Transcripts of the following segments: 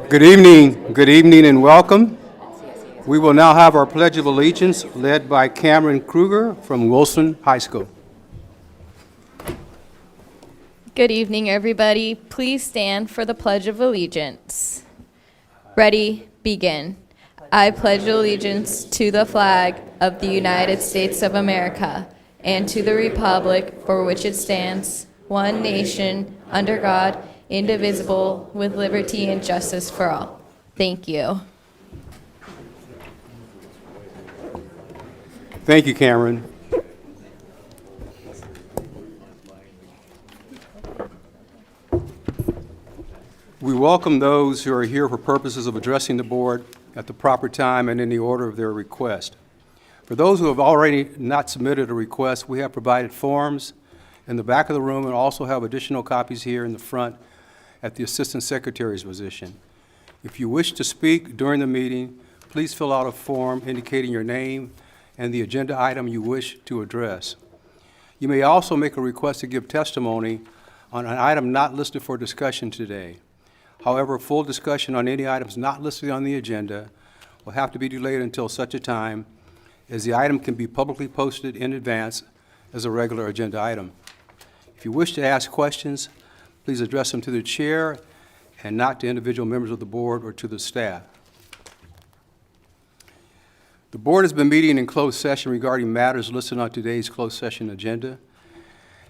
Good evening and welcome. We will now have our Pledge of Allegiance led by Cameron Kruger from Wilson High School. Good evening, everybody. Please stand for the Pledge of Allegiance. Ready, begin. I pledge allegiance to the flag of the United States of America and to the republic for which it stands, one nation, under God, indivisible, with liberty and justice for all. Thank you. Thank you, Cameron. We welcome those who are here for purposes of addressing the board at the proper time and in the order of their request. For those who have already not submitted a request, we have provided forms in the back of the room and also have additional copies here in the front at the Assistant Secretary's position. If you wish to speak during the meeting, please fill out a form indicating your name and the agenda item you wish to address. You may also make a request to give testimony on an item not listed for discussion today. However, full discussion on any items not listed on the agenda will have to be delayed until such a time as the item can be publicly posted in advance as a regular agenda item. If you wish to ask questions, please address them to the chair and not to individual members of the board or to the staff. The board has been meeting in closed session regarding matters listed on today's closed session agenda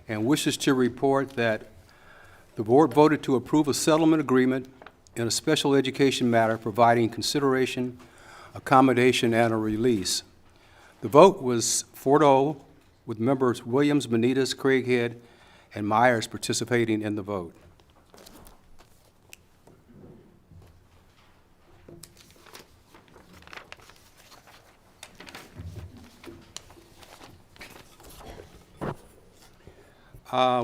and wishes to report that the board voted to approve a settlement agreement in a special education matter providing consideration, accommodation, and a release. The vote was 4-0 with members Williams, Benitez, Craighead, and Myers participating in the vote.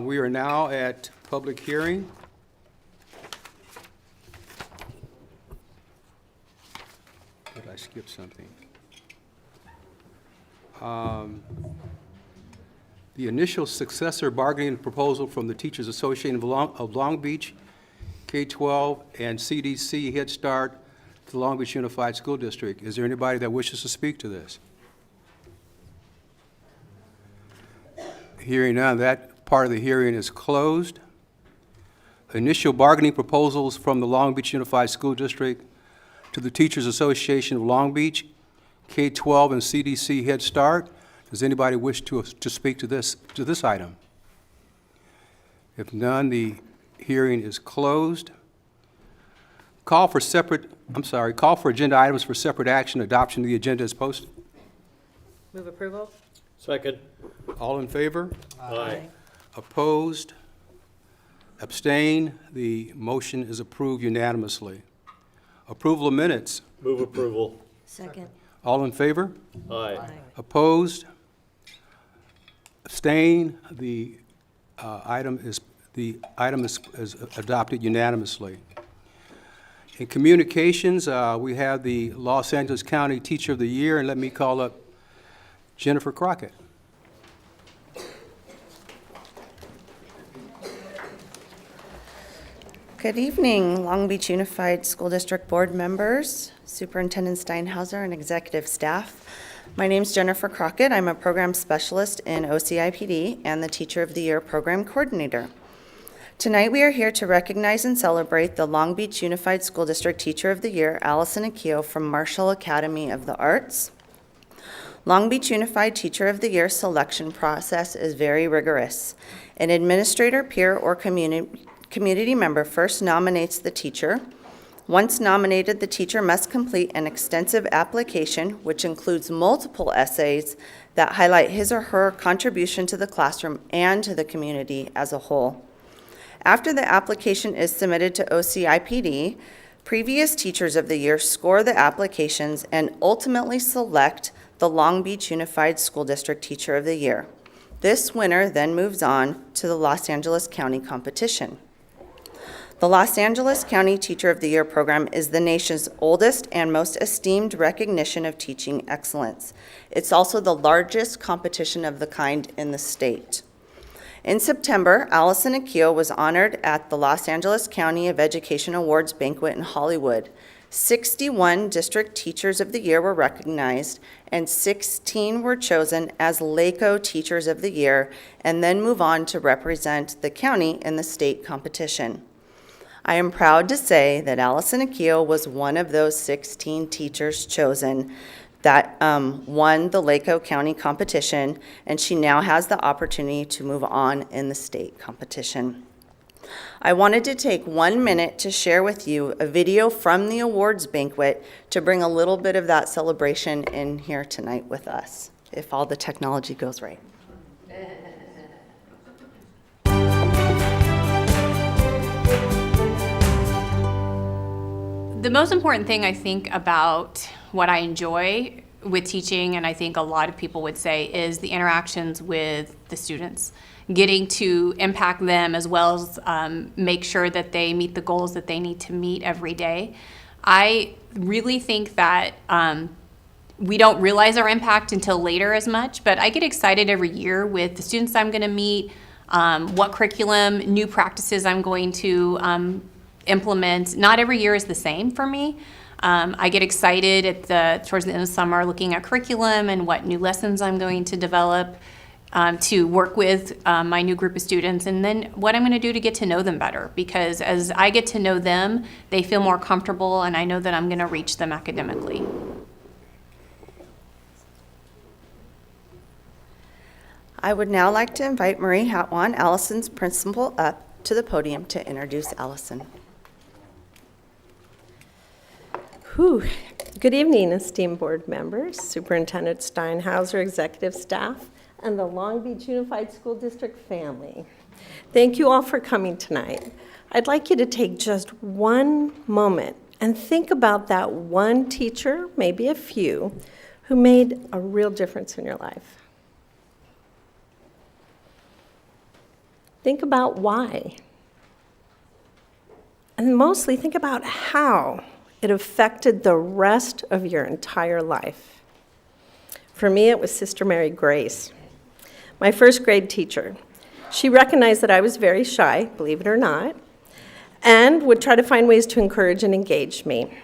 We are now at public hearing. Did I skip something? The initial successor bargaining proposal from the Teachers Association of Long Beach, K-12, and CDC Head Start to the Long Beach Unified School District. Is there anybody that wishes to speak to this? Hearing none, that part of the hearing is closed. Initial bargaining proposals from the Long Beach Unified School District to the Teachers Association of Long Beach, K-12, and CDC Head Start. Does anybody wish to speak to this item? If none, the hearing is closed. Call for agenda items for separate action. Adoption of the agenda is posted. Move approval? Second. All in favor? Aye. Opposed? Abstain? The motion is approved unanimously. Approval of minutes. Move approval. Second. All in favor? Aye. Opposed? Abstain? The item is adopted unanimously. In communications, we have the Los Angeles County Teacher of the Year, and let me call up Jennifer Crockett. Good evening, Long Beach Unified School District Board members, Superintendent Steinhauser, and executive staff. My name is Jennifer Crockett. I'm a program specialist in OCIPD and the Teacher of the Year program coordinator. Tonight we are here to recognize and celebrate the Long Beach Unified School District Teacher of the Year, Allison Akio from Marshall Academy of the Arts. Long Beach Unified Teacher of the Year selection process is very rigorous. An administrator, peer, or community member first nominates the teacher. Once nominated, the teacher must complete an extensive application, which includes multiple essays that highlight his or her contribution to the classroom and to the community as a whole. After the application is submitted to OCIPD, previous Teachers of the Year score the applications and ultimately select the Long Beach Unified School District Teacher of the Year. This winner then moves on to the Los Angeles County competition. The Los Angeles County Teacher of the Year program is the nation's oldest and most esteemed recognition of teaching excellence. It's also the largest competition of the kind in the state. In September, Allison Akio was honored at the Los Angeles County of Education Awards banquet in Hollywood. 61 District Teachers of the Year were recognized, and 16 were chosen as LACO Teachers of the Year, and then move on to represent the county in the state competition. I am proud to say that Allison Akio was one of those 16 teachers chosen that won the LACO County competition, and she now has the opportunity to move on in the state competition. I wanted to take 1 minute to share with you a video from the awards banquet to bring a little bit of that celebration in here tonight with us, if all the technology goes right. The most important thing I think about what I enjoy with teaching, and I think a lot of people would say, is the interactions with the students. Getting to impact them as well as make sure that they meet the goals that they need to meet every day. I really think that we don't realize our impact until later as much, but I get excited every year with the students I'm going to meet, what curriculum, new practices I'm going to implement. Not every year is the same for me. I get excited towards the end of summer looking at curriculum and what new lessons I'm going to develop to work with my new group of students, and then what I'm going to do to get to know them better, because as I get to know them, they feel more comfortable, and I know that I'm going to reach them academically. I would now like to invite Marie Hatwan, Allison's principal, up to the podium to introduce Allison. Good evening, esteemed board members, Superintendent Steinhauser, executive staff, and the Long Beach Unified School District family. Thank you all for coming tonight. I'd like you to take just one moment and think about that one teacher, maybe a few, who made a real difference in your life. Think about why. And mostly think about how it affected the rest of your entire life. For me, it was Sister Mary Grace, my first grade teacher. She recognized that I was very shy, believe it or not, and would try to find ways to encourage and engage me.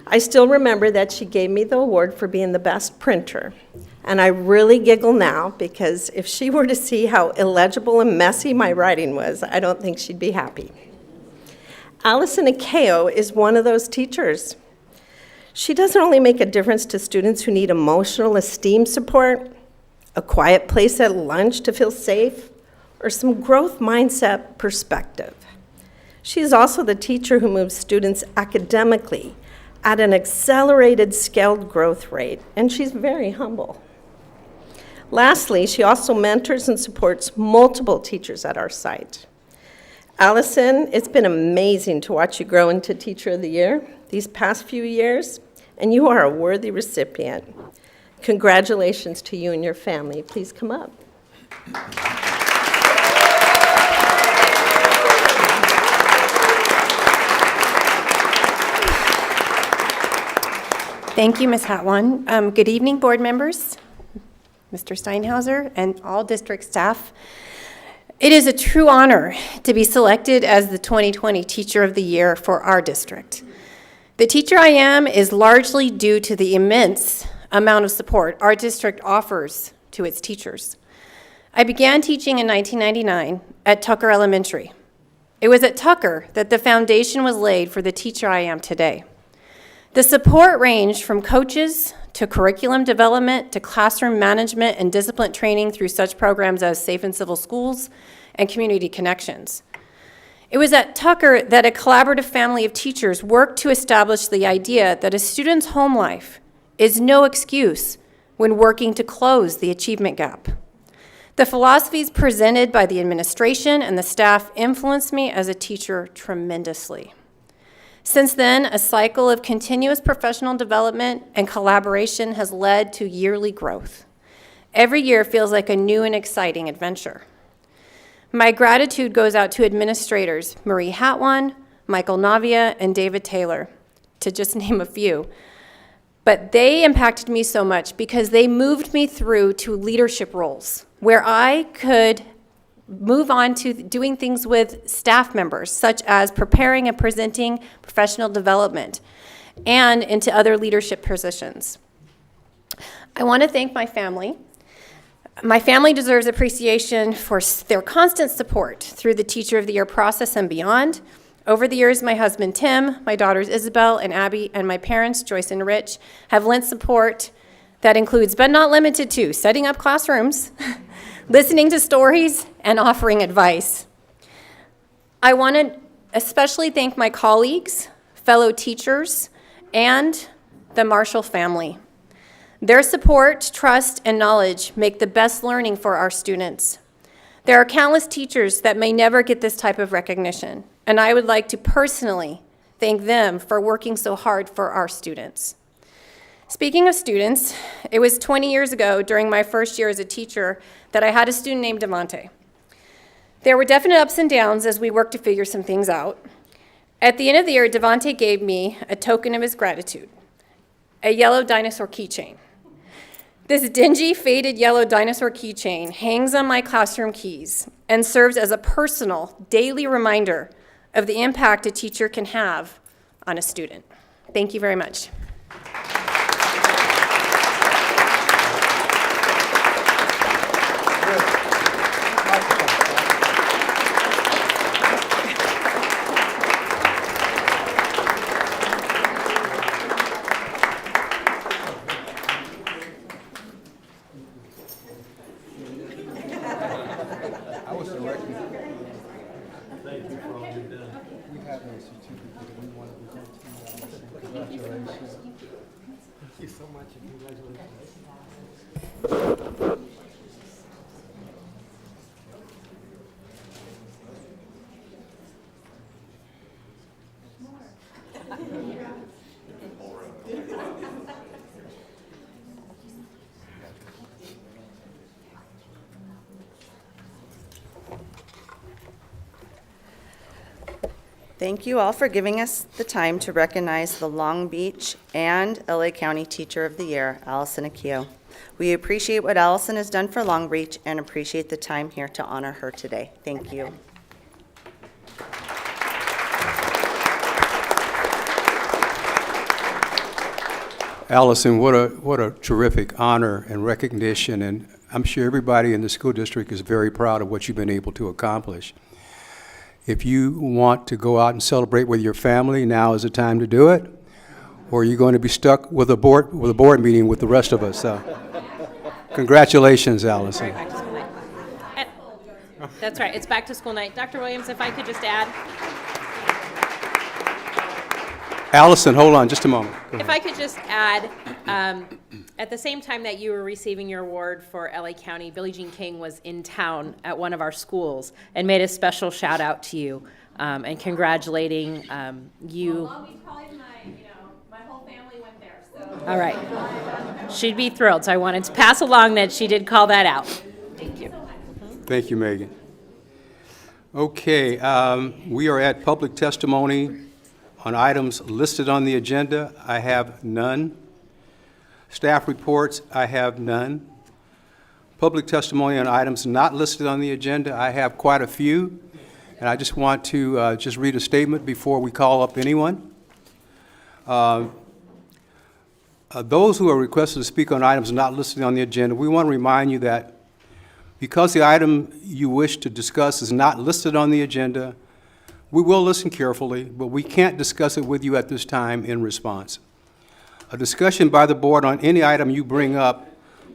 I still remember that she gave me the award for being the best printer. And I really giggle now, because if she were to see how illegible and messy my writing was, I don't think she'd be happy. Allison Akio is one of those teachers. She doesn't only make a difference to students who need emotional esteem support, a quiet place at lunch to feel safe, or some growth mindset perspective. She's also the teacher who moves students academically at an accelerated scaled growth rate, and she's very humble. Lastly, she also mentors and supports multiple teachers at our site. Allison, it's been amazing to watch you grow into Teacher of the Year these past few years, and you are a worthy recipient. Congratulations to you and your family. Please come up. Thank you, Ms. Hatwan. Good evening, board members, Mr. Steinhauser, and all district staff. It is a true honor to be selected as the 2020 Teacher of the Year for our district. The teacher I am is largely due to the immense amount of support our district offers to its teachers. I began teaching in 1999 at Tucker Elementary. It was at Tucker that the foundation was laid for the teacher I am today. The support ranged from coaches to curriculum development to classroom management and discipline training through such programs as Safe and Civil Schools and Community Connections. It was at Tucker that a collaborative family of teachers worked to establish the idea that a student's home life is no excuse when working to close the achievement gap. The philosophies presented by the administration and the staff influenced me as a teacher tremendously. Since then, a cycle of continuous professional development and collaboration has led to yearly growth. Every year feels like a new and exciting adventure. My gratitude goes out to administrators Marie Hatwan, Michael Navia, and David Taylor, to just name a few. But they impacted me so much because they moved me through to leadership roles where I could move on to doing things with staff members, such as preparing and presenting professional development, and into other leadership positions. I want to thank my family. My family deserves appreciation for their constant support through the Teacher of the Year process and beyond. Over the years, my husband Tim, my daughters Isabel and Abby, and my parents Joyce and Rich have lent support that includes, but not limited to, setting up classrooms, listening to stories, and offering advice. I want to especially thank my colleagues, fellow teachers, and the Marshall family. Their support, trust, and knowledge make the best learning for our students. There are countless teachers that may never get this type of recognition, and I would like to personally thank them for working so hard for our students. Speaking of students, it was 20 years ago during my first year as a teacher that I had a student named Devontae. There were definite ups and downs as we worked to figure some things out. At the end of the year, Devontae gave me a token of his gratitude, a yellow dinosaur keychain. This dingy, faded yellow dinosaur keychain hangs on my classroom keys and serves as a personal, daily reminder of the impact a teacher can have on a student. Thank you very much. Thank you all for giving us the time to recognize the Long Beach and LA County Teacher of the Year, Allison Akio. We appreciate what Allison has done for Long Beach and appreciate the time here to honor her today. Thank you. Allison, what a terrific honor and recognition, and I'm sure everybody in the school district is very proud of what you've been able to accomplish. If you want to go out and celebrate with your family, now is the time to do it, or are you going to be stuck with a board meeting with the rest of us? Congratulations, Allison. Back to school night. That's right, it's back to school night. Dr. Williams, if I could just add, Allison, hold on just a moment. Go if ahead. I could just add, at the same time that you were receiving your award for LA County, Billie Jean King was in town at one of our schools and made a special shout out to you and congratulating you. My whole family went there, so. All right. She'd be thrilled, so I wanted to pass along that she did call that out. Thank you. Thank you, Megan. Okay, we are at public testimony on items listed on the agenda. I have none. Staff reports, I have none. Public testimony on items not listed on the agenda, I have quite a few. And I just want to just read a statement before we call up anyone. Those who are requested to speak on items not listed on the agenda, we want to remind you that because the item you wish to discuss is not listed on the agenda, we will listen carefully, but we can't discuss it with you at this time in response. A discussion by the board on any item you bring up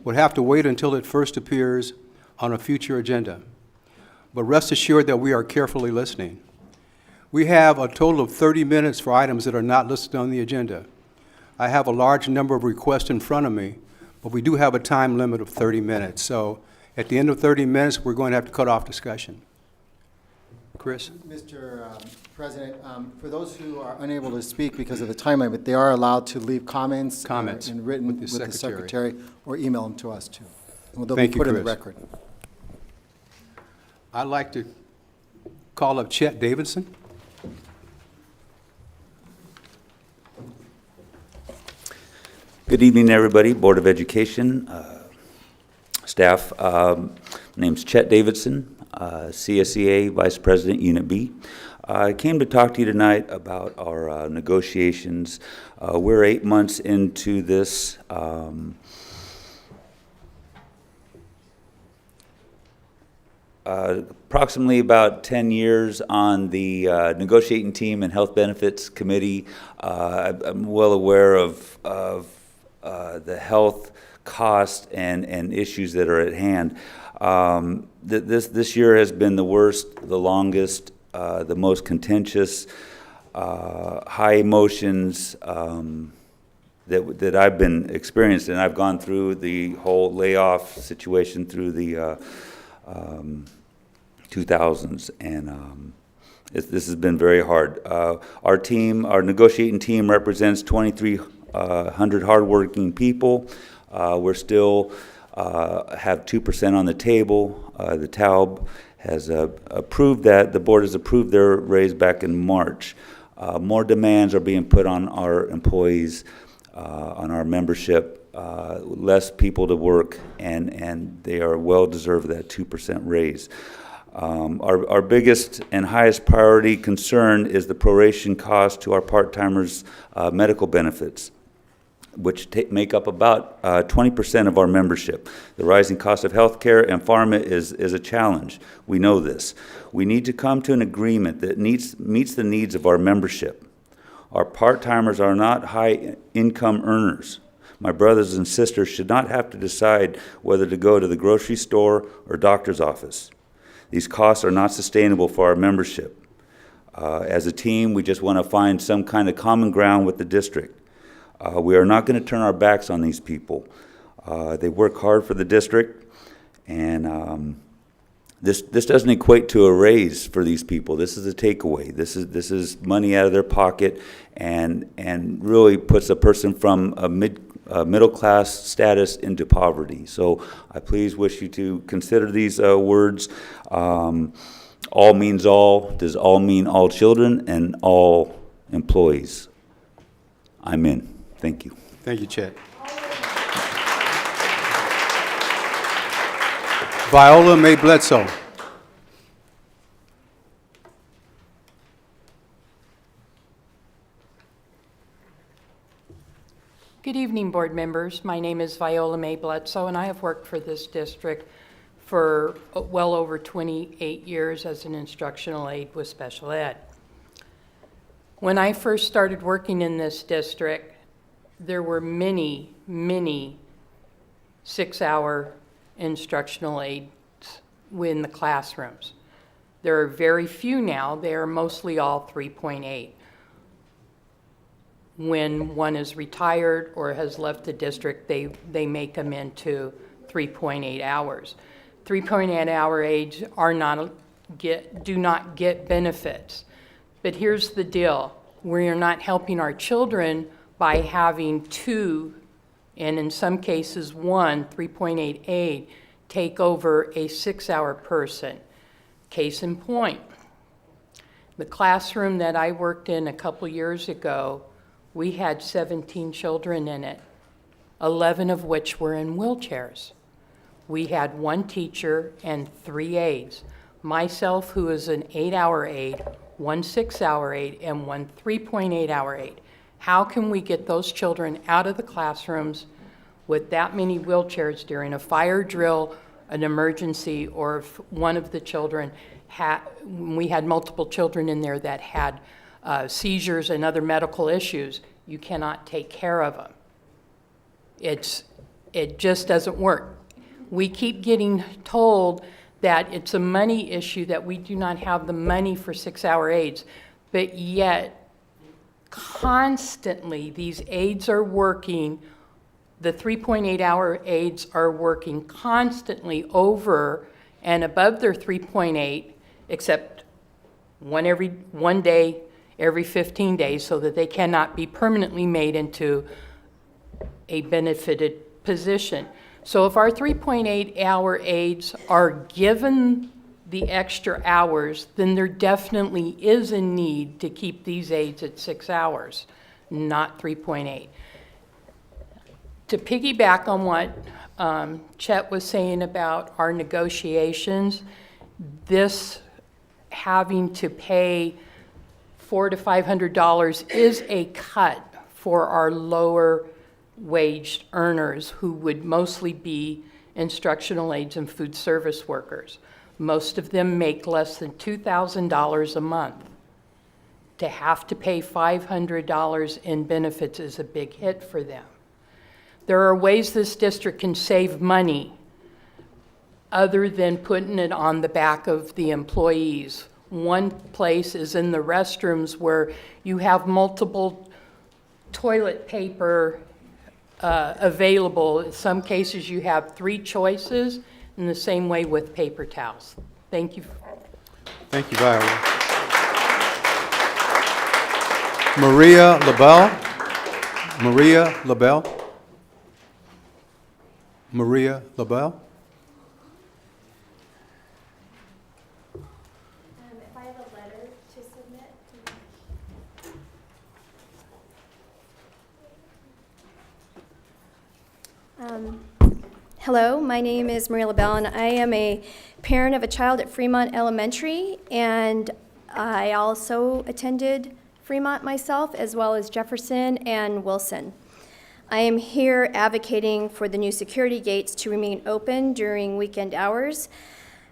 would have to wait until it first appears on a future agenda. But rest assured that we are carefully listening. We have a total of 30 minutes for items that are not listed on the agenda. I have a large number of requests in front of me, but we do have a time limit of 30 minutes. So at the end of 30 minutes, we're going to have to cut off discussion. Chris? Mr. President, for those who are unable to speak because of the time limit, they are allowed to leave comments in written with with the the secretary. secretary or email them to us, too. And they'll Thank be you, put in the Chris. record. I'd like to call up Chet Davidson. Good evening, everybody, Board of Education, staff. My name's Chet Davidson. CSEA Vice President, Unit B. I came to talk to you tonight about our negotiations. We're 8 months into this. Approximately about 10 years on the negotiating team and health benefits committee. I'm well aware of the health costs and issues that are at hand. This year has been the worst, the longest, the most contentious, high emotions that I've been experienced, and I've gone through the whole layoff situation through the 2000s, and this has been very hard. Our team, our negotiating team, represents 2,300 hardworking people. We're still have 2% on the table. The TALB has approved that. The board has approved their raise back in March. More demands are being put on our employees, on our membership. Less people to work, and they are well deserved that 2% raise. Our biggest and highest priority concern is the proration cost to our part-timers' medical benefits, which make up about 20% of our membership. The rising cost of healthcare and pharma is a challenge. We know this. We need to come to an agreement that meets the needs of our membership. Our part-timers are not high-income earners. My brothers and sisters should not have to decide whether to go to the grocery store or doctor's office. These costs are not sustainable for our membership. As a team, we just want to find some kind of common ground with the district. We are not going to turn our backs on these people. They work hard for the district, and this doesn't equate to a raise for these people. This is a takeaway. This is money out of their pocket, and really puts a person from a middle class status into poverty. So I please wish you to consider these words. All means all. Does all mean all children and all employees? I'm in. Thank you. Thank you, Chet. Viola May Bledsoe. Good evening, board members. My name is Viola May Bledsoe, and I have worked for this district for well over 28 years as an instructional aide with special ed. When I first started working in this district, there were many 6-hour instructional aides in the classrooms. There are very few now. They are mostly all 3.8. When one is retired or has left the district, they make them into 3.8 hours. 3.8 hour aides do not get benefits. But here's the deal. We are not helping our children by having 2, and in some cases 1, 3.8 aide take over a 6-hour person. Case in point, the classroom that I worked in a couple years ago, we had 17 children in it, 11 of which were in wheelchairs. We had 1 teacher and 3 aides. Myself, who is an 8-hour aide, 1 6-hour aide, and 1 3.8 hour aide. How can we get those children out of the classrooms with that many wheelchairs during a fire drill, an emergency, or if one of the children we had multiple children in there that had seizures and other medical issues, you cannot take care of them. It just doesn't work. We keep getting told that it's a money issue, that we do not have the money for 6-hour aides, but yet constantly these aides are working, the 3.8 hour aides are working constantly over and above their 3.8, except one day every 15 days, so that they cannot be permanently made into a benefited position. So if our 3.8 hour aides are given the extra hours, then there definitely is a need to keep these aides at 6 hours, not 3.8. To piggyback on what Chet was saying about our negotiations, this having to pay $400 to $500 is a cut for our lower wage earners, who would mostly be instructional aides and food service workers. Most of them make less than $2,000 a month. To have to pay $500 in benefits is a big hit for them. There are ways this district can save money other than putting it on the back of the employees. One place is in the restrooms, where you have multiple toilet paper available. In some cases, you have 3 choices, in the same way with paper towels. Thank you. Thank you, Viola. Maria LaBelle? Maria LaBelle? Maria LaBelle? If I have a letter to submit. Hello, my name is Maria LaBelle, and I am a parent of a child at Fremont Elementary, and I also attended Fremont myself, as well as Jefferson and Wilson. I am here advocating for the new security gates to remain open during weekend hours.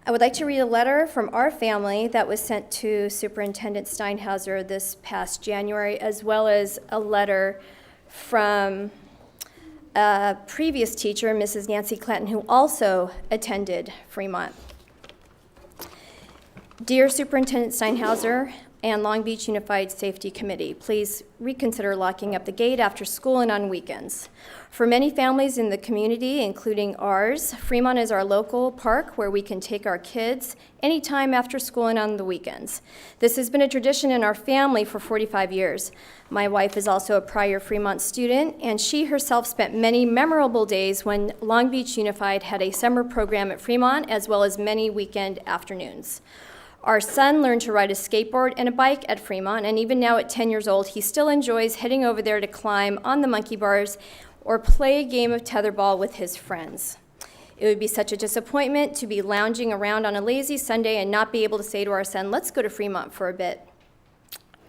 I would like to read a letter from our family that was sent to Superintendent Steinhauser this past January, as well as a letter from a previous teacher, Mrs. Nancy Clanton, who also attended Fremont. Dear Superintendent Steinhauser and Long Beach Unified Safety Committee, please reconsider locking up the gate after school and on weekends. For many families in the community, including ours, Fremont is our local park where we can take our kids anytime after school and on the weekends. This has been a tradition in our family for 45 years. My wife is also a prior Fremont student, and she herself spent many memorable days when Long Beach Unified had a summer program at Fremont, as well as many weekend afternoons. Our son learned to ride a skateboard and a bike at Fremont, and even now at 10 years old, he still enjoys heading over there to climb on the monkey bars or play a game of tetherball with his friends. It would be such a disappointment to be lounging around on a lazy Sunday and not be able to say to our son, let's go to Fremont for a bit.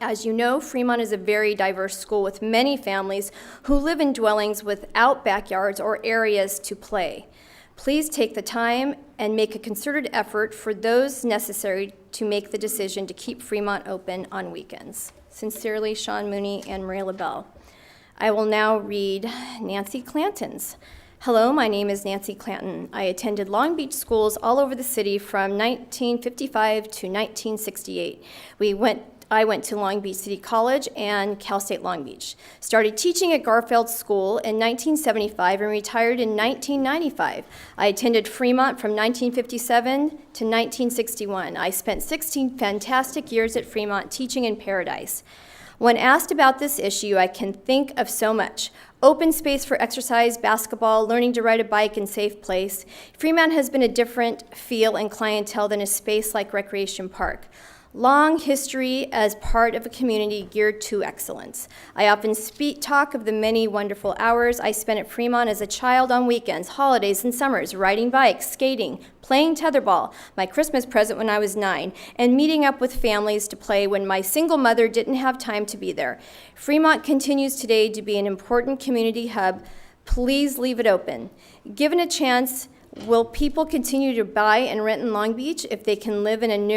As you know, Fremont is a very diverse school with many families who live in dwellings without backyards or areas to play. Please take the time and make a concerted effort for those necessary to make the decision to keep Fremont open on weekends. Sincerely, Sean Mooney and Maria LaBelle. I will now read Nancy Clanton's. Hello, my name is Nancy Clanton. I attended Long Beach schools all over the city from 1955 to 1968. I went to Long Beach City College and Cal State Long Beach. Started teaching at Garfield School in 1975 and retired in 1995. I attended Fremont from 1957 to 1961. I spent 16 fantastic years at Fremont teaching in Paradise. When asked about this issue, I can think of so much. Open space for exercise, basketball, learning to ride a bike, and safe place. Fremont has been a different feel and clientele than a space like Recreation Park. Long history as part of a community geared to excellence. I often talk of the many wonderful hours I spent at Fremont as a child on weekends, holidays, and summers, riding bikes, skating, playing tetherball, my Christmas present when I was 9, and meeting up with families to play when my single mother didn't have time to be there. Fremont continues today to be an important community hub. Please leave it open. Given a chance, will people continue to buy and rent in Long Beach if they can live in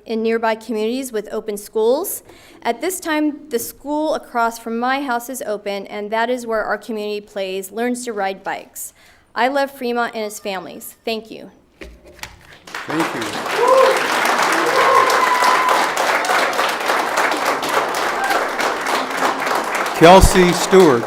nearby communities with open schools? At this time, the school across from my house is open, and that is where our community plays, learns to ride bikes. I love Fremont and its families. Thank you. Thank you. Kelsey Stewart.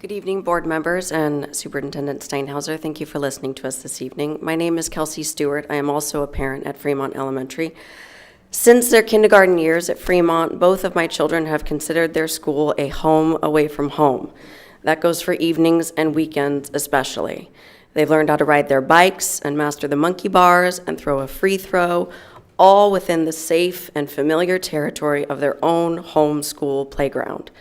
Good evening, board members and Superintendent Steinhauser. Thank you for listening to us this evening. My name is Kelsey Stewart. I am also a parent at Fremont Elementary. Since their kindergarten years at Fremont, both of my children have considered their school a home away from home. That goes for evenings and weekends especially. They've learned how to ride their bikes and master the monkey bars and throw a free throw, all within the safe and familiar territory of their own home school playground.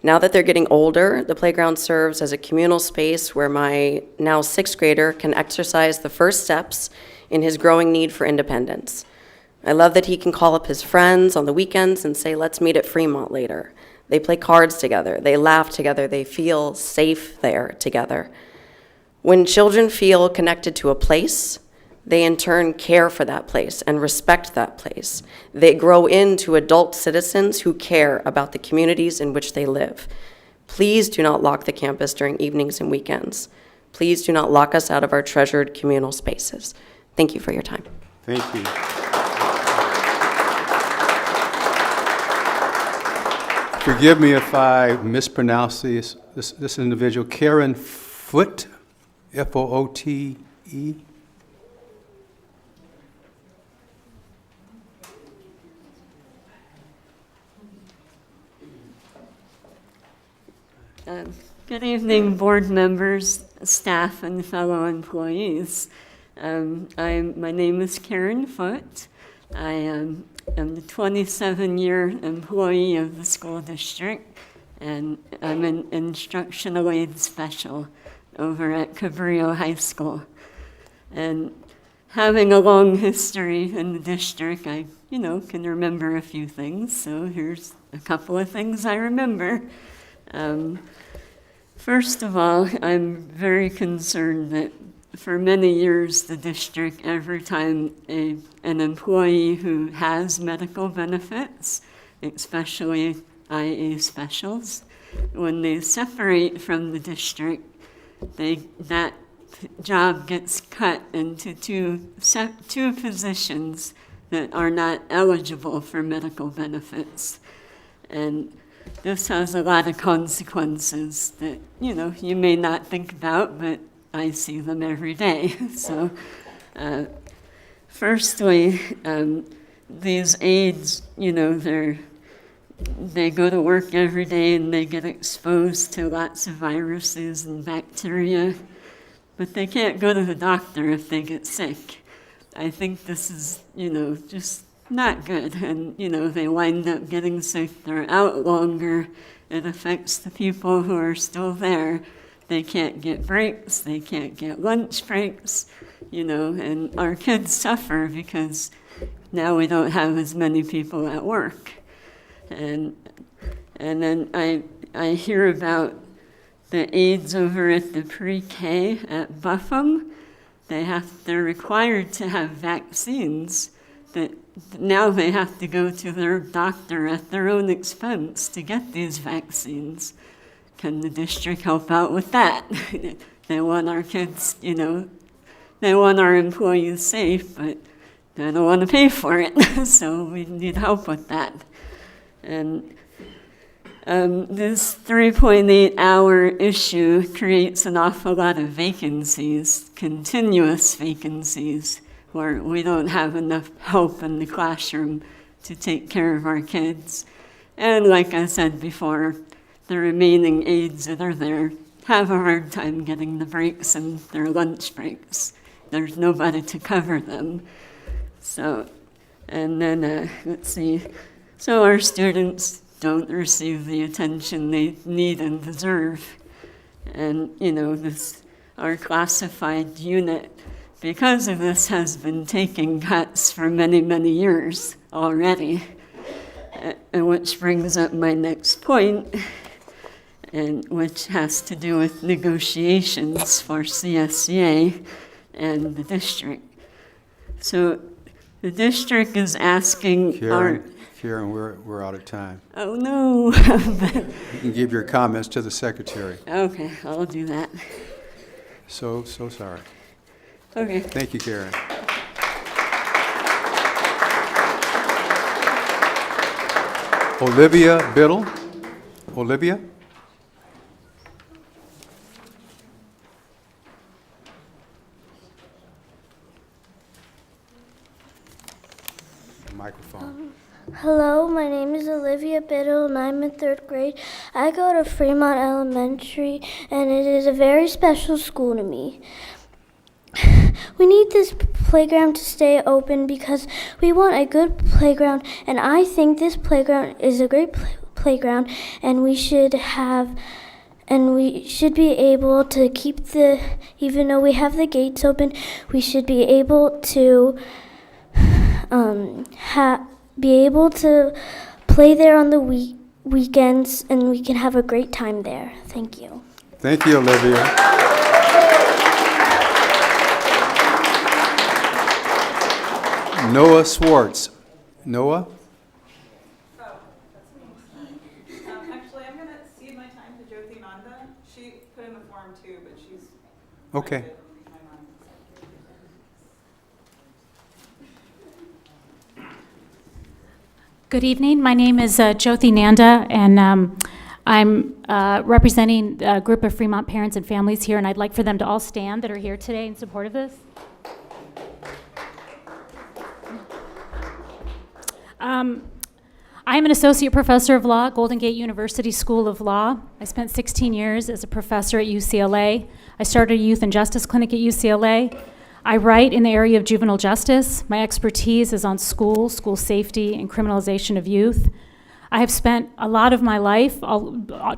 Now that they're getting older, the playground serves as a communal space where my now 6th grader can exercise the first steps in his growing need for independence. I love that he can call up his friends on the weekends and say, let's meet at Fremont later. They play cards together, they laugh together, they feel safe there together. When children feel connected to a place, they in turn care for that place and respect that place. They grow into adult citizens who care about the communities in which they live. Please do not lock the campus during evenings and weekends. Please do not lock us out of our treasured communal spaces. Thank you for your time. Thank you. Forgive me if I mispronounce this individual, Karen Foote, F-O-O-T-E. Good evening, board members, staff, and fellow employees. My name is Karen Foote. I am the 27-year employee of the school district, and I'm an instructional aid special over at Cabrillo High School. And having a long history in the district, I, can remember a few things. So here's a couple of things I remember. First of all, I'm very concerned that for many years the district, every time an employee who has medical benefits, especially IA specials, when they separate from the district, that job gets cut into two positions that are not eligible for medical benefits. And this has a lot of consequences that, you may not think about, but I see them every day. So, firstly, these aides, they go to work every day and they get exposed to lots of viruses and bacteria, but they can't go to the doctor if they get sick. I think this is, just not good. And, they wind up getting sick. They're out longer. It affects the people who are still there. They can't get breaks. They can't get lunch breaks, and our kids suffer because now we don't have as many people at work. And then I hear about the aides over at the pre-K at Buffum. They're required to have vaccines that now they have to go to their doctor at their own expense to get these vaccines. Can the district help out with that? They want our kids, they want our employees safe, but they don't want to pay for it. So we need help with that. And this 3.8-hour issue creates an awful lot of vacancies, continuous vacancies, where we don't have enough help in the classroom to take care of our kids. And like I said before, the remaining aides that are there have a hard time getting the breaks and their lunch breaks. There's nobody to cover them. So, and then, let's see. So our students don't receive the attention they need and deserve. And, our classified unit, because of this, has been taking cuts for many, many years already. Which brings up my next point, and which has to do with negotiations for CSCA and the district. So the district is asking Karen, we're out of time. Oh, no. You can give your comments to the secretary. Okay, I'll do that. So sorry. Okay. Thank you, Karen. Olivia Biddle. Olivia? Microphone. Hello, my name is Olivia Biddle and I'm in 3rd grade. I go to Fremont Elementary and it is a very special school to me. We need this playground to stay open because we want a good playground, and I think this playground is a great playground, and we should be able to keep even though we have the gates open, we should be able to play there on the weekends, and we can have a great time there. Thank you. Thank you, Olivia. Noah Swartz. Noah? Actually, I'm going to cede my time to Jyoti Nanda. She put in the form too, but she's... Okay. Good evening. My name is Jyoti Nanda, and I'm representing a group of Fremont parents and families here, and I'd like for them to all stand that are here today in support of this. I am an associate professor of law at Golden Gate University School of Law. I spent 16 years as a professor at UCLA. I started a youth and justice clinic at UCLA. I write in the area of juvenile justice. My expertise is on school safety, and criminalization of youth. I have spent a lot of my life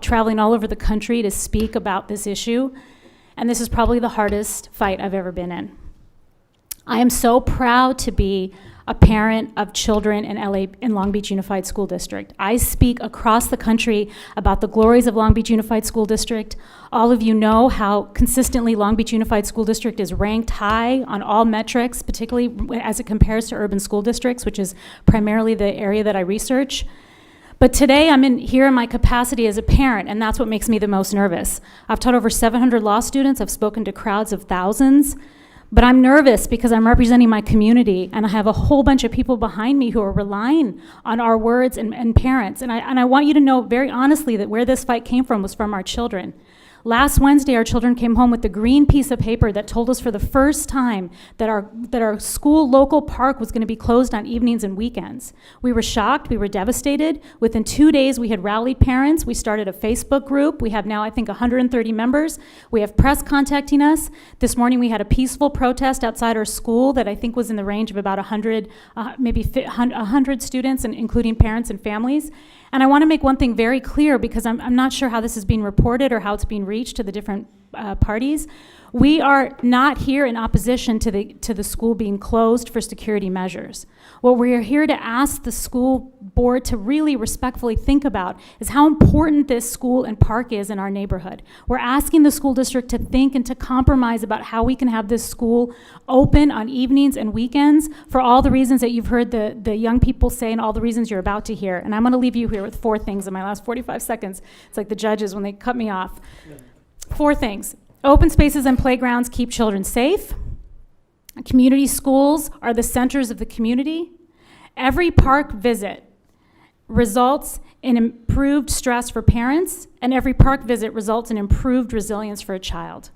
traveling all over the country to speak about this issue, and this is probably the hardest fight I've ever been in. I am so proud to be a parent of children in Long Beach Unified School District. I speak across the country about the glories of Long Beach Unified School District. All of you know how consistently Long Beach Unified School District is ranked high on all metrics, particularly as it compares to urban school districts, which is primarily the area that I research. But today I'm here in my capacity as a parent, and that's what makes me the most nervous. I've taught over 700 law students. I've spoken to crowds of thousands. But I'm nervous because I'm representing my community, and I have a whole bunch of people behind me who are relying on our words and parents. And I want you to know very honestly that where this fight came from was from our children. Last Wednesday, our children came home with a green piece of paper that told us for the first time that our school local park was going to be closed on evenings and weekends. We were shocked. We were devastated. Within 2 days, we had rallied parents. We started a Facebook group. We have now, I think, 130 members. We have press contacting us. This morning, we had a peaceful protest outside our school that I think was in the range of about 100, maybe 100 students, and including parents and families. And I want to make one thing very clear, because I'm not sure how this is being reported or how it's being reached to the different parties. We are not here in opposition to the school being closed for security measures. What we are here to ask the school board to really respectfully think about is how important this school and park is in our neighborhood. We're asking the school district to think and to compromise about how we can have this school open on evenings and weekends for all the reasons that you've heard the young people say and all the reasons you're about to hear. And I'm going to leave you here with 4 things in my last 45 seconds. It's like the judges when they cut me off. 4 things. Open spaces and playgrounds keep children safe. Community schools are the centers of the community. Every park visit results in improved stress for parents, and every park visit results in improved resilience for a child.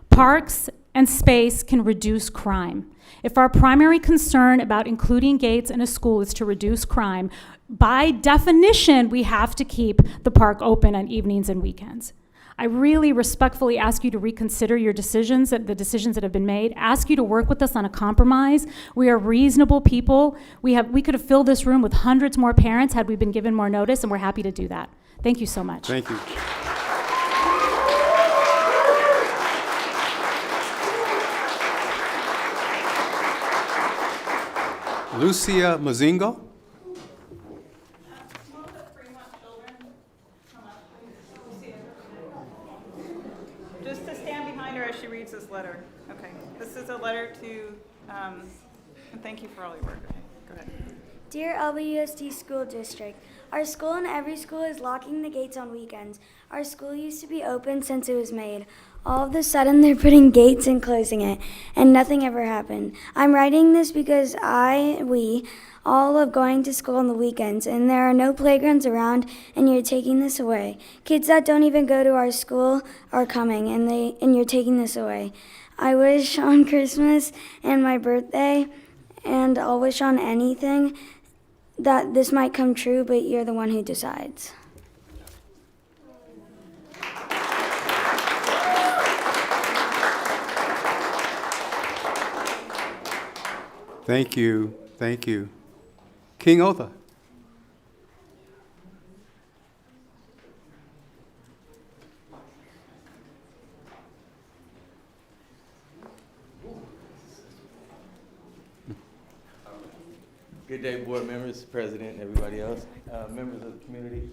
Parks and space can reduce crime. If our primary concern about including gates in a school is to reduce crime, by definition, we have to keep the park open on evenings and weekends. I really respectfully ask you to reconsider your decisions, the decisions that have been made. Ask you to work with us on a compromise. We are reasonable people. We could have filled this room with hundreds more parents had we been given more notice, and we're happy to do that. Thank you so much. Thank you. Lucia Mozingo. Just to stand behind her as she reads this letter. Okay. This is a letter to, and thank you for all your work. Okay, go ahead. Dear LBUSD School District, our school and every school is locking the gates on weekends. Our school used to be open since it was made. All of a sudden, they're putting gates and closing it, and nothing ever happened. I'm writing this because we all love going to school on the weekends, and there are no playgrounds around, and you're taking this away. Kids that don't even go to our school are coming, and you're taking this away. I wish on Christmas and my birthday, and I'll wish on anything that this might come true, but you're the one who decides. Thank you. Thank you. King Otha. Good day, board members, president, and everybody else, members of the community.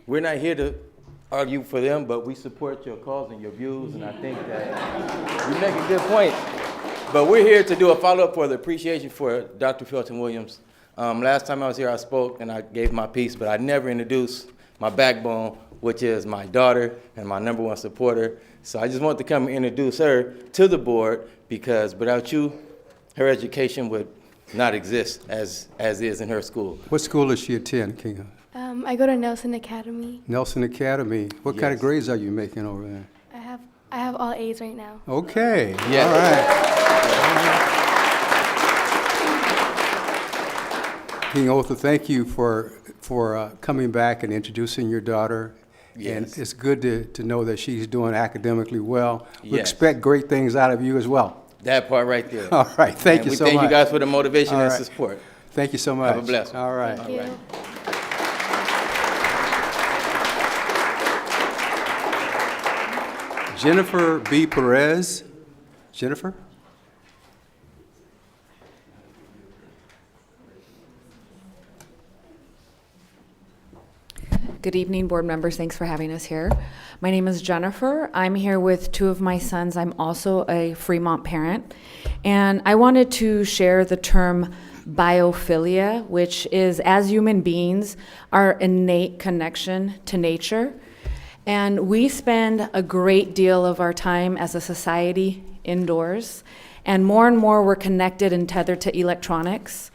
We're not here to argue for them, but we support your cause and your views, and I think that you make a good point. But we're here to do a follow-up for the appreciation for Dr. Felton Williams. Last time I was here, I spoke and I gave my piece, but I never introduced my backbone, which is my daughter and my #1 supporter. So I just want to come and introduce her to the board, because without you, her education would not exist as is in her school. What school does she attend, Kinga? I go to Nelson Academy. Nelson Academy. What kind of Yes. grades are you making over there? I have all A's right now. Okay. Yes. All right. King Otha, thank you for coming back and introducing your daughter. Yes. And it's good to know that she's doing academically well. We Yes. expect great things out of you as well. That part right there. All right. Thank And you we so thank much. you guys for the motivation All and right. support. Thank you so much. Have a blessing. All right. Thank you. Jennifer B. Perez. Jennifer? Good evening, board members. Thanks for having us here. My name is Jennifer. I'm here with 2 of my sons. I'm also a Fremont parent. And I wanted to share the term biophilia, which is, as human beings, our innate connection to nature. And we spend a great deal of our time as a society indoors. And more we're connected and tethered to electronics.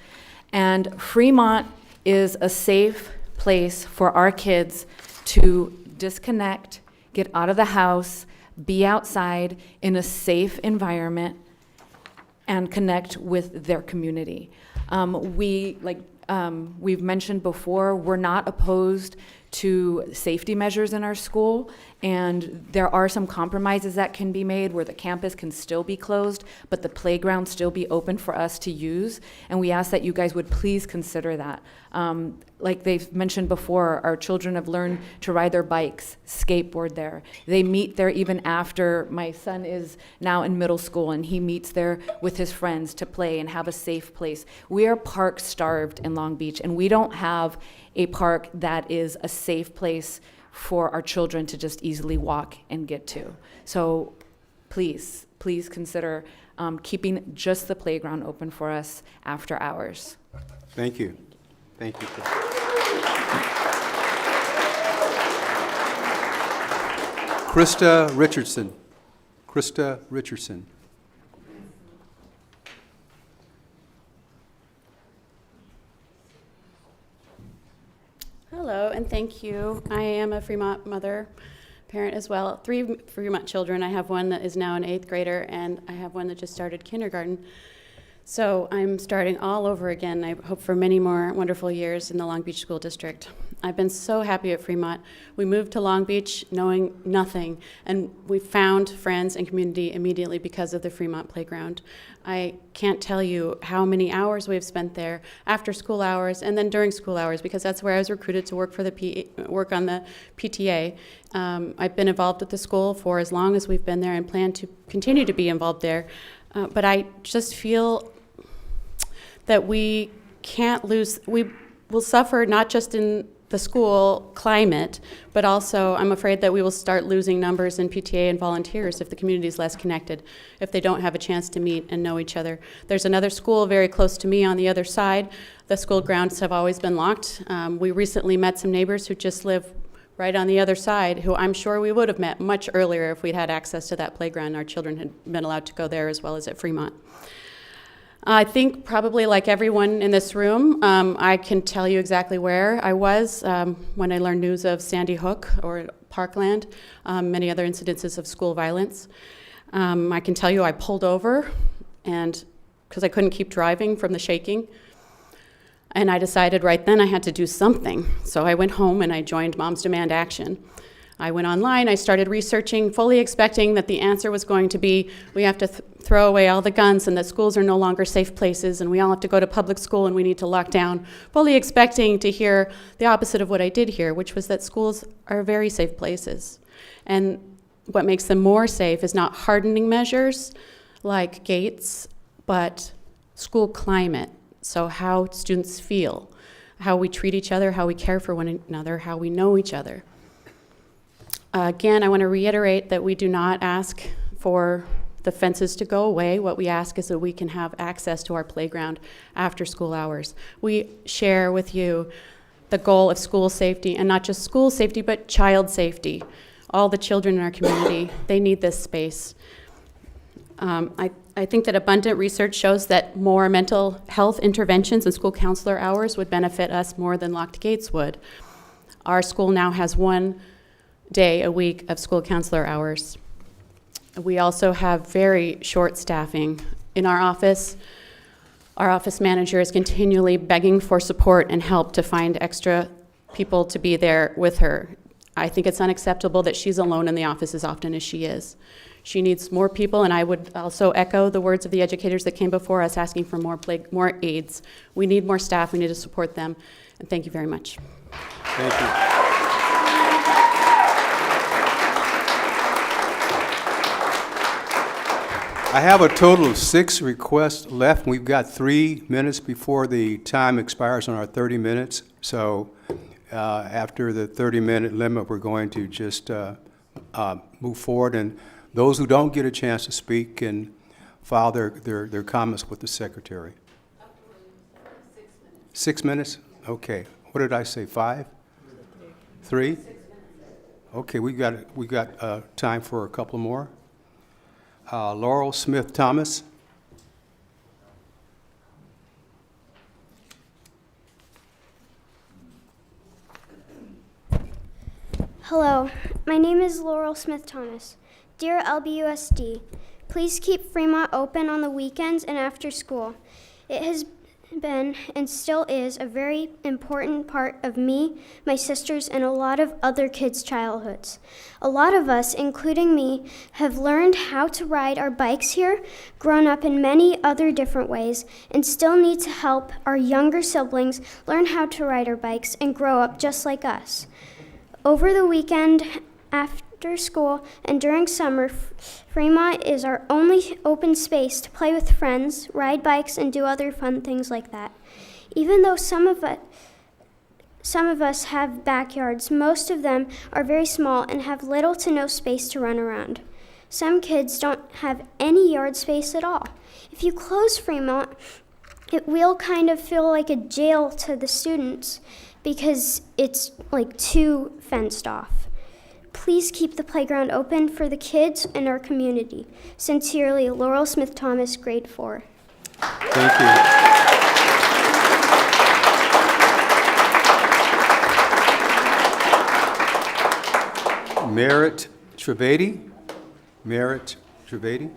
And Fremont is a safe place for our kids to disconnect, get out of the house, be outside in a safe environment, and connect with their community. We've mentioned before, we're not opposed to safety measures in our school, and there are some compromises that can be made where the campus can still be closed, but the playground still be open for us to use, and we ask that you guys would please consider that. Like they've mentioned before, our children have learned to ride their bikes, skateboard there. They meet there even after my son is now in middle school, and he meets there with his friends to play and have a safe place. We are park starved in Long Beach, and we don't have a park that is a safe place for our children to just easily walk and get to. So please consider keeping just the playground open for us after hours. Thank you. Thank you. Krista Richardson. Krista Richardson. Hello, and thank you. I am a Fremont mother, parent as well. 3 Fremont children. I have one that is now an 8th grader, and I have one that just started kindergarten. So I'm starting all over again. I hope for many more wonderful years in the Long Beach School District. I've been so happy at Fremont. We moved to Long Beach knowing nothing, and we found friends and community immediately because of the Fremont playground. I can't tell you how many hours we've spent there after school hours and then during school hours, because that's where I was recruited to work for work on the PTA. I've been involved with the school for as long as we've been there and plan to continue to be involved there. But I just feel that we can't lose, we will suffer not just in the school climate, but also I'm afraid that we will start losing numbers in PTA and volunteers if the community is less connected, if they don't have a chance to meet and know each other. There's another school very close to me on the other side. The school grounds have always been locked. We recently met some neighbors who just live right on the other side, who I'm sure we would have met much earlier if we'd had access to that playground. Our children had been allowed to go there as well as at Fremont. I think probably like everyone in this room, I can tell you exactly where I was when I learned news of Sandy Hook or Parkland, many other incidences of school violence. I can tell you I pulled over, and because I couldn't keep driving from the shaking, and I decided right then I had to do something. So I went home and I joined Moms Demand Action. I went online, I started researching, fully expecting that the answer was going to be, we have to throw away all the guns and that schools are no longer safe places and we all have to go to public school and we need to lock down, fully expecting to hear the opposite of what I did hear, which was that schools are very safe places. And what makes them more safe is not hardening measures like gates, but school climate. So how students feel, how we treat each other, how we care for one another, how we know each other. Again, I want to reiterate that we do not ask for the fences to go away. What we ask is that we can have access to our playground after school hours. We share with you the goal of school safety, and not just school safety, but child safety. All the children in our community, they need this space. I think that abundant research shows that more mental health interventions and school counselor hours would benefit us more than locked gates would. Our school now has 1 day a week of school counselor hours. We also have very short staffing in our office. Our office manager is continually begging for support and help to find extra people to be there with her. I think it's unacceptable that she's alone in the office as often as she is. She needs more people, and I would also echo the words of the educators that came before us asking for more aides. We need more staff. We need to support them. And thank you very much. Thank you. I have a total of 6 requests left. We've got 3 minutes before the time expires on our 30 minutes. So after the 30-minute limit, we're going to just move forward. And those who don't get a chance to speak can file their comments with the secretary. 6 minutes? Okay. What did I say, 5? 3? Okay, we got time for a couple more. Laurel Smith Thomas. Hello, my name is Laurel Smith Thomas. Dear LBUSD, please keep Fremont open on the weekends and after school. It has been and still is a very important part of me, my sisters, and a lot of other kids' childhoods. A lot of us, including me, have learned how to ride our bikes here, grown up in many other different ways, and still need to help our younger siblings learn how to ride our bikes and grow up just like us. Over the weekend, after school, and during summer, Fremont is our only open space to play with friends, ride bikes, and do other fun things like that. Even though some of us have backyards, most of them are very small and have little to no space to run around. Some kids don't have any yard space at all. If you close Fremont, it will kind of feel like a jail to the students because it's like too fenced off. Please keep the playground open for the kids in our community. Sincerely, Laurel Smith Thomas, grade 4. Thank you. Merritt Trivedi. Merritt Trivedi.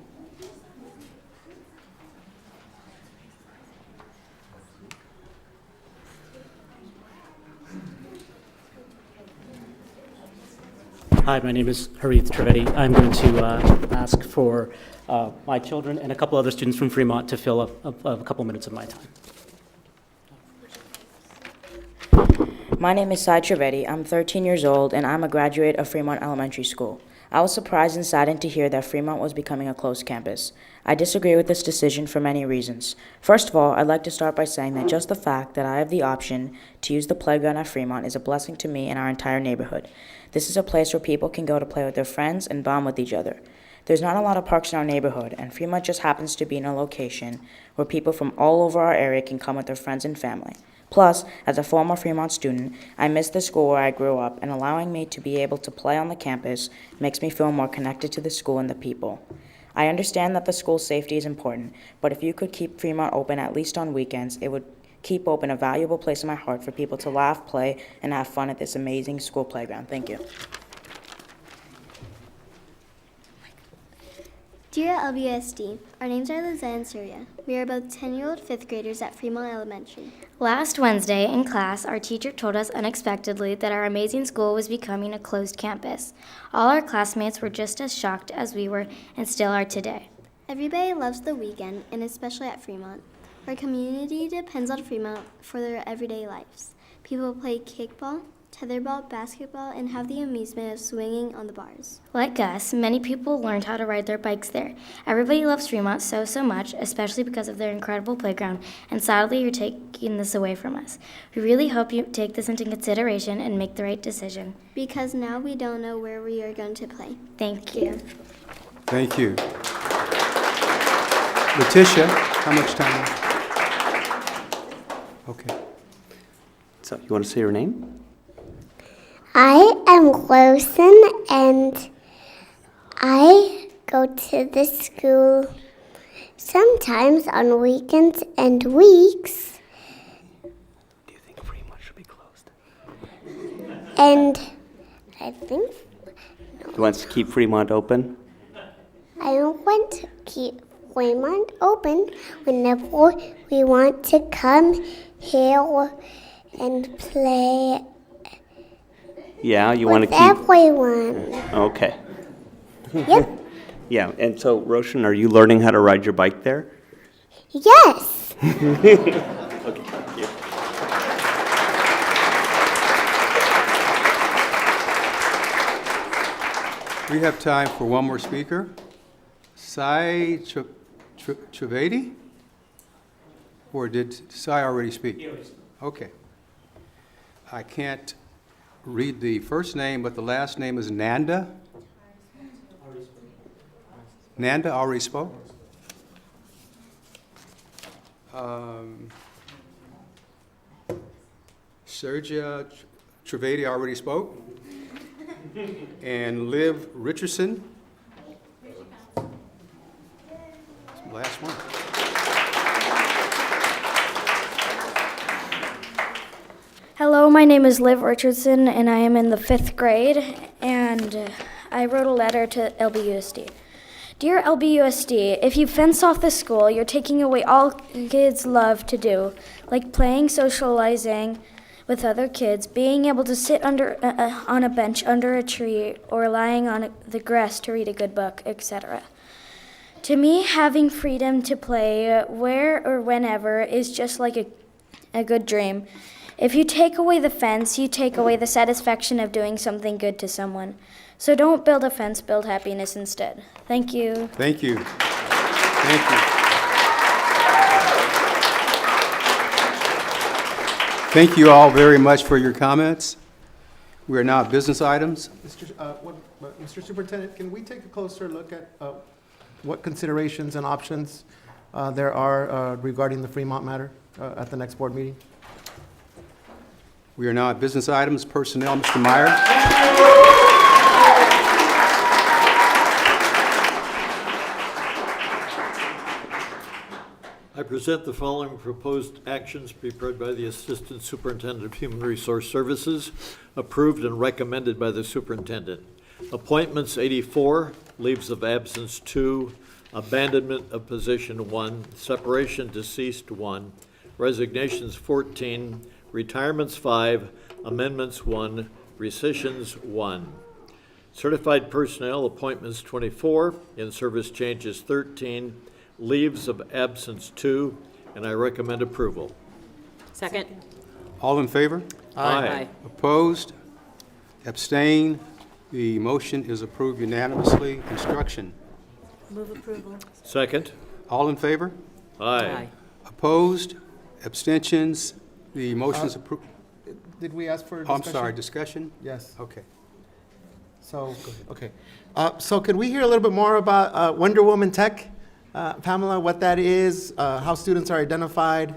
Hi, my name is Harith Trivedi. I'm going to ask for my children and a couple other students from Fremont to fill up a couple minutes of my time. My name is Sai Trivedi. I'm 13 years old, and I'm a graduate of Fremont Elementary School. I was surprised and saddened to hear that Fremont was becoming a closed campus. I disagree with this decision for many reasons. First of all, I'd like to start by saying that just the fact that I have the option to use the playground at Fremont is a blessing to me and our entire neighborhood. This is a place where people can go to play with their friends and bond with each other. There's not a lot of parks in our neighborhood, and Fremont just happens to be in a location where people from all over our area can come with their friends and family. Plus, as a former Fremont student, I miss the school where I grew up, and allowing me to be able to play on the campus makes me feel more connected to the school and the people. I understand that the school safety is important, but if you could keep Fremont open at least on weekends, it would keep open a valuable place in my heart for people to laugh, play, and have fun at this amazing school playground. Thank you. Dear LBUSD, our names are Liza and Surya. We are both 10-year-old 5th graders at Fremont Elementary. Last Wednesday in class, our teacher told us unexpectedly that our amazing school was becoming a closed campus. All our classmates were just as shocked as we were and still are today. Everybody loves the weekend, and especially at Fremont. Our community depends on Fremont for their everyday lives. People play kickball, tetherball, basketball, and have the amusement of swinging on the bars. Like us, many people learned how to ride their bikes there. Everybody loves Fremont so much, especially because of their incredible playground, and sadly you're taking this away from us. We really hope you take this into consideration and make the right decision. Because now we don't know where we are going to play. Thank you. Thank you. Letitia, how much time? Okay. So, you want to say your name? I am Wilson, and I go to the school sometimes on weekends and weeks. Do you think Fremont should be closed? And I think You want to keep Fremont open? I want to keep Fremont open whenever we want to come here and play Yeah, you want to with keep... everyone. Okay. Yep. Yeah, and so, Roshan, are you learning how to ride your bike there? Yes. Okay, thank you. We have time for one more speaker. Sai Trivedi? Or did Sai already speak? Okay. I can't read the first name, but the last name is Nanda? Nanda already spoke? Sergia Trivedi already spoke? And Liv Richardson? Last one. Hello, my name is Liv Richardson, and I am in the 5th grade, and I wrote a letter to LBUSD. Dear LBUSD, if you fence off the school, you're taking away all kids love to do, like playing, socializing with other kids, being able to sit on a bench under a tree, or lying on the grass to read a good book, etc. To me, having freedom to play where or whenever is just like a good dream. If you take away the fence, you take away the satisfaction of doing something good to someone. So don't build a fence, build happiness instead. Thank you. Thank you. Thank you. Thank you all very much for your comments. We are now at business items. Mr. Superintendent, can we take a closer look at what considerations and options there are regarding the Fremont matter at the next board meeting? We are now at business items, personnel. Mr. Meyer. I present the following proposed actions prepared by the Assistant Superintendent of Human Resource Services, approved and recommended by the Superintendent. Appointments 84, leaves of absence 2, abandonment of position 1, separation deceased 1, resignations 14, retirements 5, amendments 1, rescissions 1. Certified personnel appointments 24, in-service changes 13, leaves of absence 2, and I recommend approval. Second. All in favor? Aye. Opposed? Abstain? The motion is approved unanimously. Instruction. Move approval. Second. All in favor? Aye. Opposed? Abstentions? The motion is approved. Did we ask for Oh, discussion? I'm sorry, discussion? Yes. Okay. So, okay. So could we hear a little bit more about Wonder Woman Tech? Pamela, what that is, how students are identified?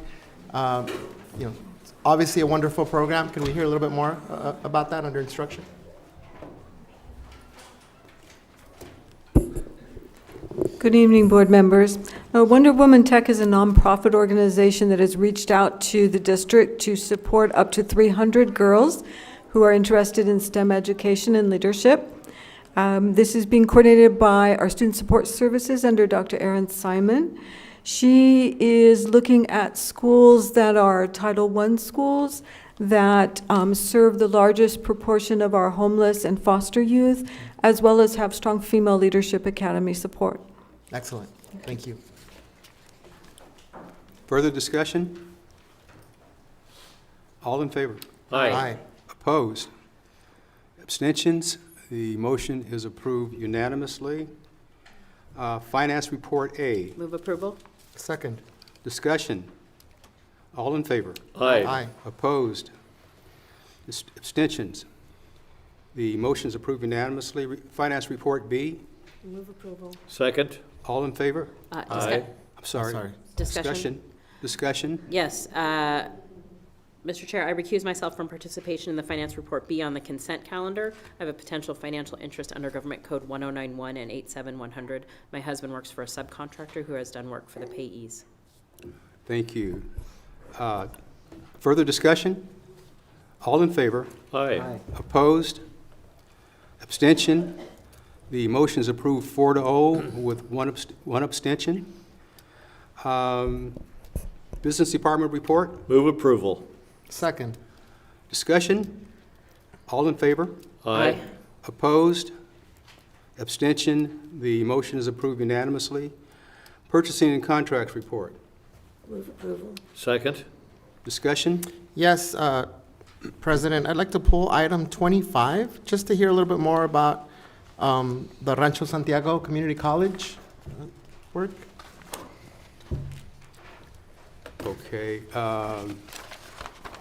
It's obviously a wonderful program. Can we hear a little bit more about that under instruction? Good evening, board members. Wonder Woman Tech is a nonprofit organization that has reached out to the district to support up to 300 girls who are interested in STEM education and leadership. This is being coordinated by our Student Support Services under Dr. Erin Simon. She is looking at schools that are Title I schools that serve the largest proportion of our homeless and foster youth, as well as have strong female leadership academy support. Excellent. Thank you. Further discussion? All in favor? Aye. Opposed? Abstentions? The motion is approved unanimously. Finance Report A. Move approval? Second. Discussion. All in favor? Aye. Aye. Opposed? Abstentions? The motion is approved unanimously. Finance Report B. Move approval. Second. All in favor? Aye. I'm sorry. Sorry. Discussion? Discussion? Yes. Mr. Chair, I recuse myself from participation in the Finance Report B on the consent calendar. I have a potential financial interest under Government Code 1091 and 87100. My husband works for a subcontractor who has done work for the payees. Thank you. Further discussion? All in favor? Aye. Opposed? Abstention? The motion is approved 4-0 with one abstention. Business Department report? Move approval. Second. Discussion? All in favor? Aye. Opposed? Abstention? The motion is approved unanimously. Purchasing and contracts report? Move approval. Second. Discussion? Yes, President, I'd like to pull item 25, just to hear a little bit more about the Rancho Santiago Community College work. Okay.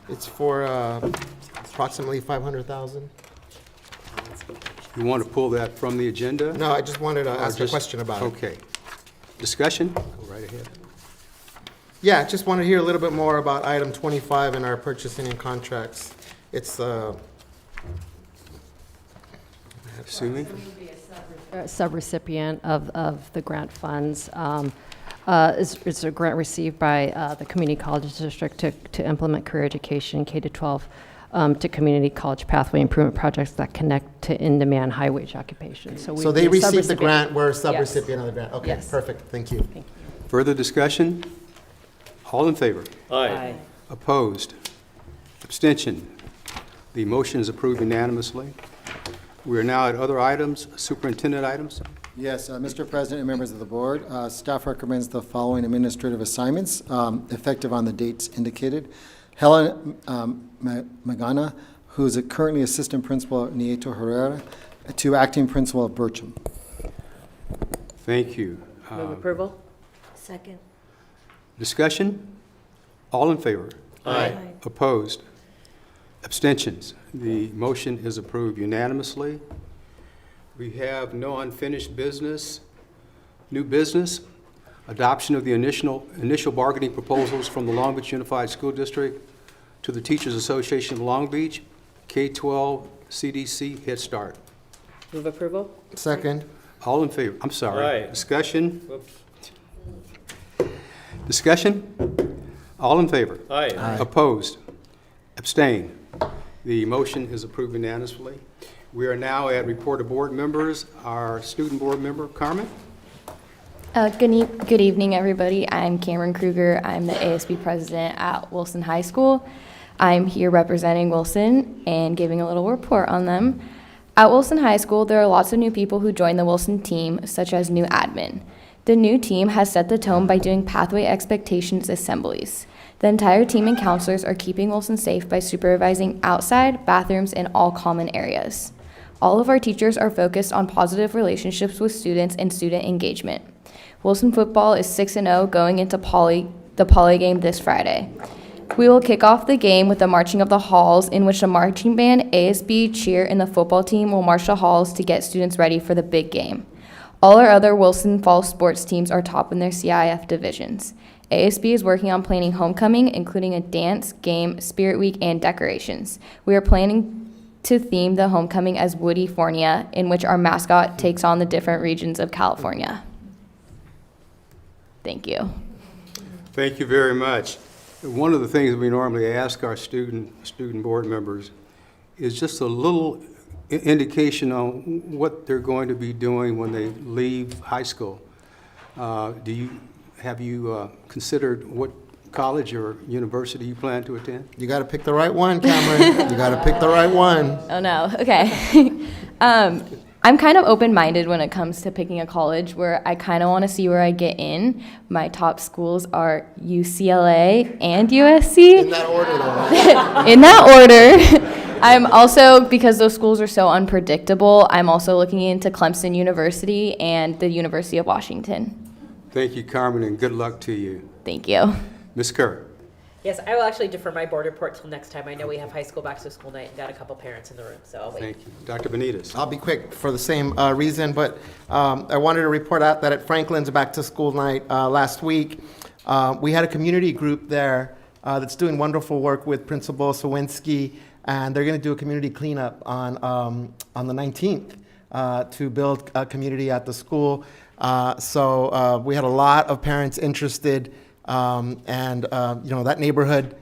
It's for approximately 500,000. You want to pull that from the agenda? No, I just wanted to Or ask a just- question about it. Okay. Discussion? Go right ahead. Yeah, just want to hear a little bit more about item 25 in our purchasing and contracts. It's, Sumi? Subrecipient of the grant funds. It's a grant received by the Community College District to implement career education, K-12, to community college pathway improvement projects that connect to in-demand high-wage occupations. so we'd they be a received the subrecipient. grant, we're a Yes. subrecipient of the grant. Okay, Yes. perfect, thank you. Further discussion? All in favor? Aye. Opposed? Abstention? The motion is approved unanimously. We are now at other items, superintendent items. Yes, Mr. President and members of the board, staff recommends the following administrative assignments, effective on the dates indicated. Helen Magana, who is currently assistant principal at Nieto Herrera, to acting principal of Bircham. Thank you. Move approval. Second. Discussion? All in favor? Aye. Opposed? Abstentions? The motion is approved unanimously. We have no unfinished business. New business, adoption of the initial bargaining proposals from the Long Beach Unified School District to the Teachers Association of Long Beach, K-12 CDC Head Start. Move approval. Second. All in favor? I'm sorry. Aye. Discussion? Whoops. Discussion? All in favor? Aye. Opposed? Abstain? The motion is approved unanimously. We are now at report of board members. Our student board member, Carmen? Good evening, everybody. I'm Cameron Kruger. I'm the ASB president at Wilson High School. I'm here representing Wilson and giving a little report on them. At Wilson High School, there are lots of new people who joined the Wilson team, such as new admin. The new team has set the tone by doing pathway expectations assemblies. The entire team and counselors are keeping Wilson safe by supervising outside, bathrooms, and all common areas. All of our teachers are focused on positive relationships with students and student engagement. Wilson football is 6-0 going into the Poly game this Friday. We will kick off the game with the marching of the halls, in which the marching band, ASB, cheer, and the football team will march the halls to get students ready for the big game. All our other Wilson Falls sports teams are top in their CIF divisions. ASB is working on planning homecoming, including a dance, game, spirit week, and decorations. We are planning to theme the homecoming as Woody-fornia, in which our mascot takes on the different regions of California. Thank you. Thank you very much. One of the things we normally ask our student board members is just a little indication on what they're going to be doing when they leave high school. Have you considered what college or university you plan to attend? You got to pick the right one, Cameron. You got to pick the right one. Oh, no. Okay. I'm kind of open-minded when it comes to picking a college, where I kind of want to see where I get in. My top schools are UCLA and USC. In that order, though. In that order. I'm also, because those schools are so unpredictable, I'm also looking into Clemson University and the University of Washington. Thank you, Carmen, and good luck to you. Thank you. Ms. Kerr. Yes, I will actually defer my board report till next time. I know we have high school back to school night and got a couple parents in the room, so I'll wait. Thank you. Dr. Benitez. I'll be quick for the same reason, but I wanted to report out that at Franklin's back to school night last week, we had a community group there that's doing wonderful work with Principal Sawinski, and they're going to do a community cleanup on the 19th to build a community at the school. So we had a lot of parents interested, and that neighborhood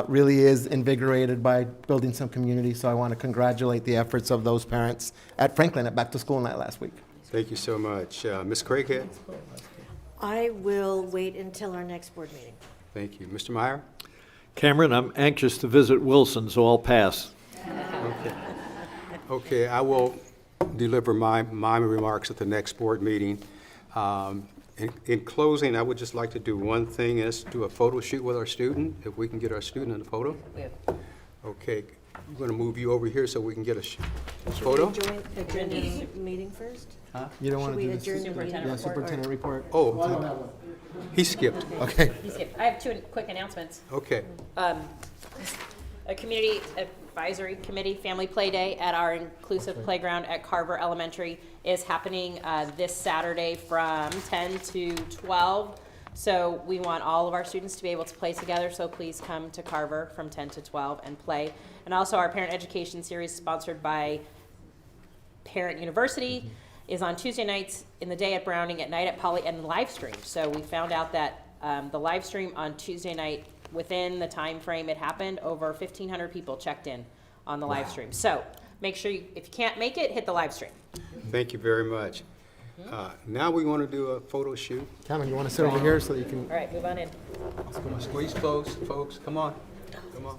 really is invigorated by building some community. So I want to congratulate the efforts of those parents at Franklin at back to school night last week. Thank you so much. Ms. Craighead. I will wait until our next board meeting. Thank you. Mr. Meyer. Cameron, I'm anxious to visit Wilson, so I'll pass. Okay, I will deliver my remarks at the next board meeting. In closing, I would just like to do one thing, is do a photo shoot with our student, if we can get our student in the photo. Okay, I'm going to move you over here so we can get a photo. Should we adjourn the meeting first? Huh? You don't want to Should do we the adjourn the meeting? superintendent report? Oh, he skipped. Okay. He skipped. I have two quick announcements. Okay. A community advisory committee family play day at our inclusive playground at Carver Elementary is happening this Saturday from 10 to 12. So we want all of our students to be able to play together, so please come to Carver from 10 to 12 and play. And also our parent education series sponsored by Parent University is on Tuesday nights in the day at Browning, at night at Poly, and live stream. So we found out that the live stream on Tuesday night, within the time frame it happened, over 1,500 people checked in on the live stream. So make sure if you can't make it, hit the live stream. Thank you very much. Now we want to do a photo shoot. Cameron, you want to sit over here so that you can... All right, move on in. Come on, squeeze close, folks. Come on. Come on.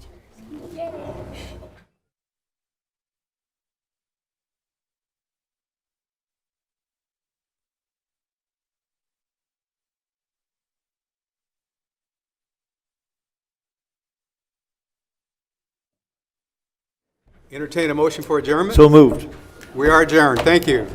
Entertain a motion for adjournment? So moved. We are adjourned. Thank you.